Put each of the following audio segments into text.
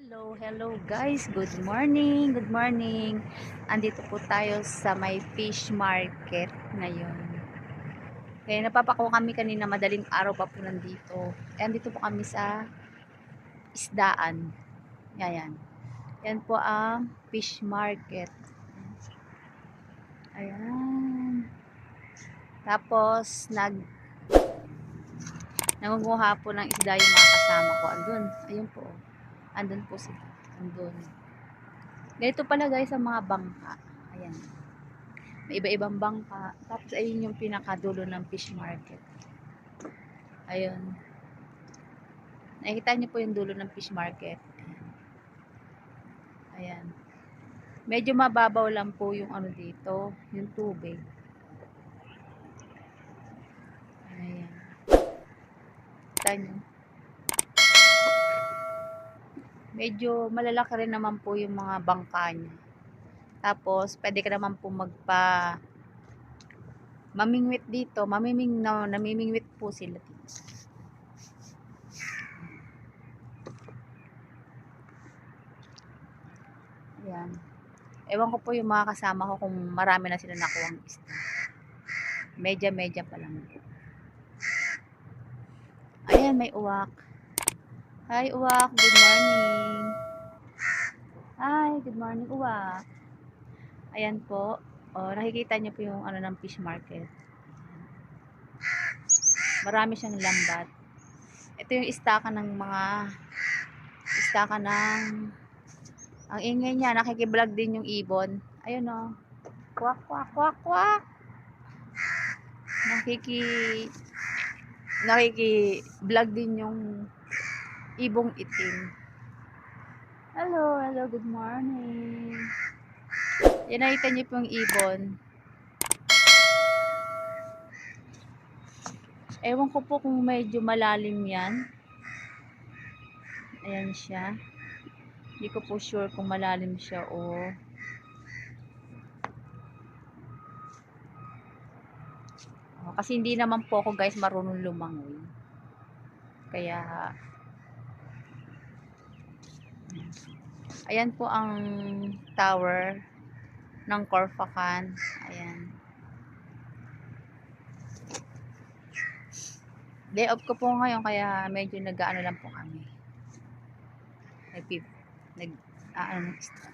Hello guys. Good morning. Good morning. Andito po tayo sa may fish market ngayon. Kaya napapako kami kanina madaling araw pa po nandito. Andito po kami sa isdaan. Yan. Yan po ang fish market. Ayan. Tapos nangunguha po ng isda yung mga kasama ko. Andun. Ayun po. Andun po sila. Andun. Ganito pala guys ang mga bangka. Ayan. May iba-ibang bangka. Tapos ayun yung pinakadulo ng fish market. Ayun. Nakikita niyo po yung dulo ng fish market. Ayan. Medyo mababaw lang po yung ano dito, yung tubig. Ayan. Kita niyo. Medyo malalaki rin naman po yung mga bangka niya. Tapos, pwede ka naman po mamingwit dito. Namimingwit po sila dito. Ayan. Ewan ko po yung mga kasama ko kung marami na sila nakuwang isda. Medya pa lang. Ayan, may uwak. Hi, uwak. Good morning. Hi, good morning, uwak. Ayan po. O, nakikita niyo po yung ano ng fish market. Marami siyang lambat. Ito yung istaka ng ang ingay niya, nakikiblog din yung ibon. Ayun o. Kwak, kwak, kwak, kwak. Nakiki-vlog din yung ibong itim. Hello, good morning. Yan, nakita niyo po yung ibon. Ewan ko po kung medyo malalim yan. Ayan siya. Hindi ko po sure kung malalim siya o kasi hindi naman po ako guys marunong lumangoy. Kaya ayan po ang tower ng Corfacan. Ayan. Day off ko po ngayon kaya medyo nag-aano lang po kami. Nag-aano isda.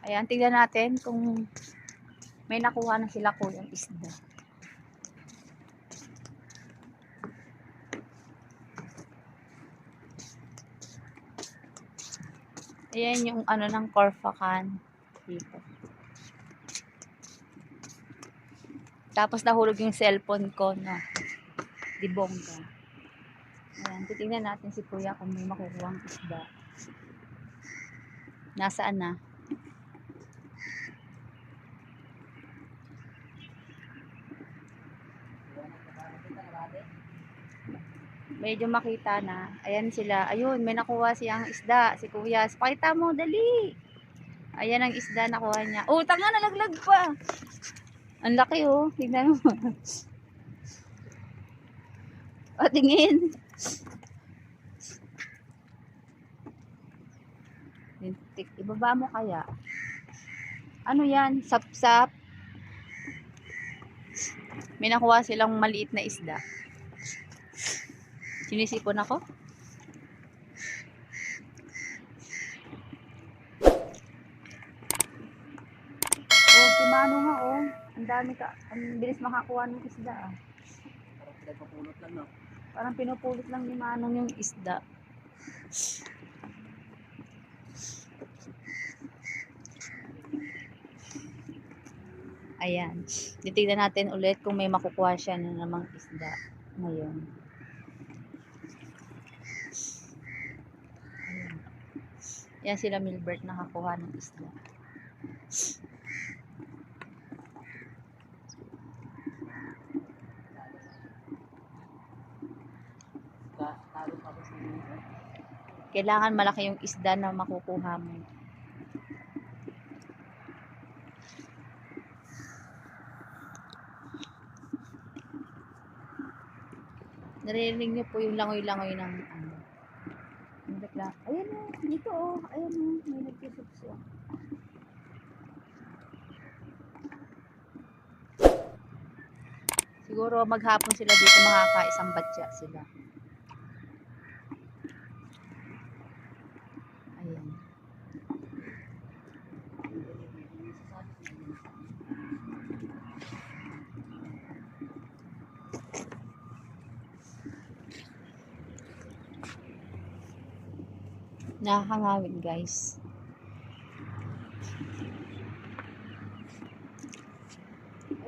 Ayan, tignan natin kung may nakuha na sila kuyang isda. Ayan yung ano ng Corfacan dito. Tapos nahulog yung cellphone ko na di bongga. Ayan, titingnan natin si kuya kung may makukuha ang isda. Nasaan na? Medyo makita na. Ayan sila. Ayun, may nakuha siyang isda. Si kuya. Pakita mo, dali. Ayan ang isda nakuha niya. Oh, tanga, nalaglag pa. Ang laki oh. Tignan mo. O, tingin. Ibaba mo kaya. Ano yan? Sap-sap. May nakuha silang maliit na isda. Sinisipon ako. Oh, si Mano nga oh. Ang dami ka. Ang bilis makakuha ng isda ah. Parang pinapupulot lang no? Parang pinupulot lang ni Manong yung isda. Ayan. Titignan natin ulit kung may makukuha siya na namang isda ngayon. Ayan. Yan sila Milbert nakakuha ng isda. Kailangan malaki yung isda na makukuha mo. Narinig niyo po yung langoy-langoy ng ano. Ayan o, dito o. Ayan o, may nagkisukso. Siguro maghapon sila dito, makakaisang batya sila. Ayan. Nakakangawin guys.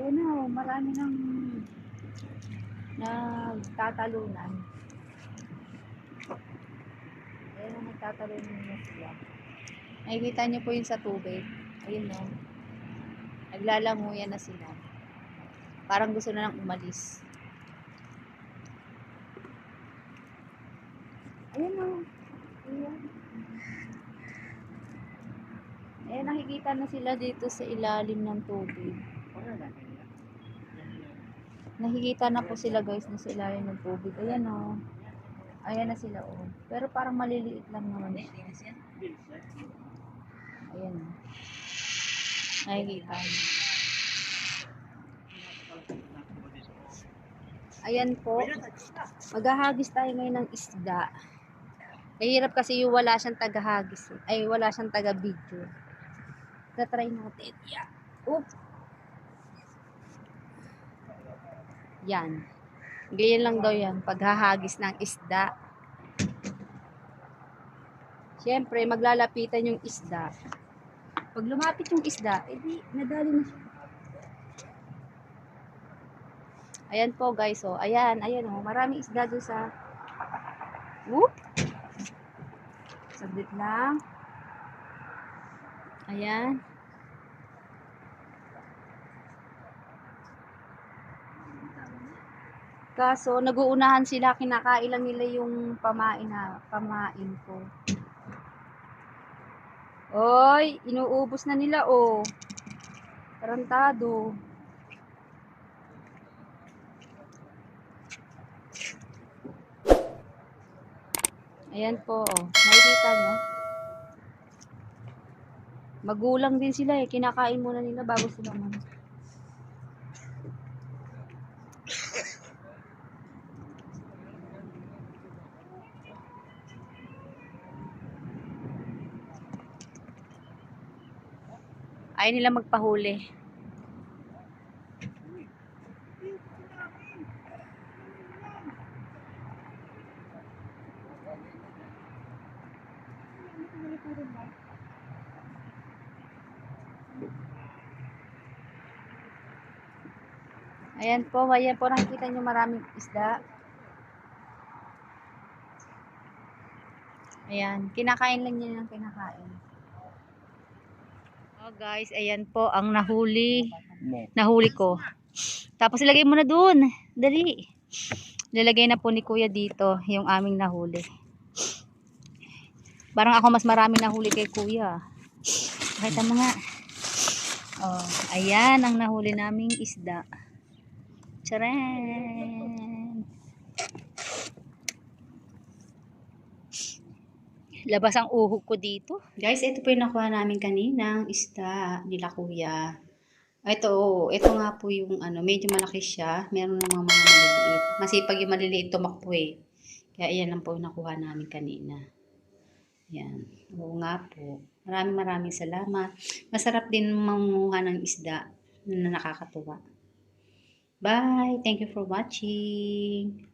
Ayun na, marami nang nagtatalunan. Ayun na, nagtatalunan na sila. Nakikita niyo po yun sa tubig. Ayun no. Naglalamuyan na sila. Parang gusto na nang umalis. Ayun no. Ayan. Eh, nakikita na sila dito sa ilalim ng tubig. Nakikita na po sila guys na sa ilalim ng tubig. Ayan o. Ayan na sila o. Pero parang maliliit lang naman siya. Ayan o. Nakikita niyo. Ayan po. Maghahagis tayo ngayon ng isda. Mahirap kasi yung wala siyang tagahagis. Ay, wala siyang taga-video. Try natin. Yeah. Oop. Yan. Ganyan lang daw yan. Paghahagis ng isda. Siyempre, maglalapitan yung isda. Pag lumapit yung isda, edi nadali na siya. Ayan po guys. Oh. Ayan. Ayan oh. Maraming isda doon sa... Whoop. Saglit lang. Ayan. Kaso, nag-uunahan sila, kinakain lang nila yung pamain ko. Oy, inuubos na nila, oh. Tarantado. Ayan po, oh. Nakikita nyo? Magulang din sila, eh. Kinakain muna nila bago sila man. Ayaw nila magpahuli. Ayan po, nakikita nyo maraming isda. Ayan, kinakain lang nila ng kinakain. Oh guys, ayan po ang nahuli ko. Tapos ilagay mo na dun. Dali. Lalagay na po ni Kuya dito yung aming nahuli. Parang ako mas marami nahuli kay Kuya. Pakita mo nga. Oh, ayan ang nahuli naming isda. Charan! Labas ang uhog ko dito. Guys, ito po yung nakuha namin kaninang isda nila Kuya. Ito nga po yung medyo malaki siya. Meron namang mga maliliit. Masipag yung maliliit tumakbo eh. Kaya iyan lang po yung nakuha namin kanina. Yan. Oo nga po. Maraming salamat. Masarap din manguha ng isda na nakakatuwa. Bye! Thank you for watching.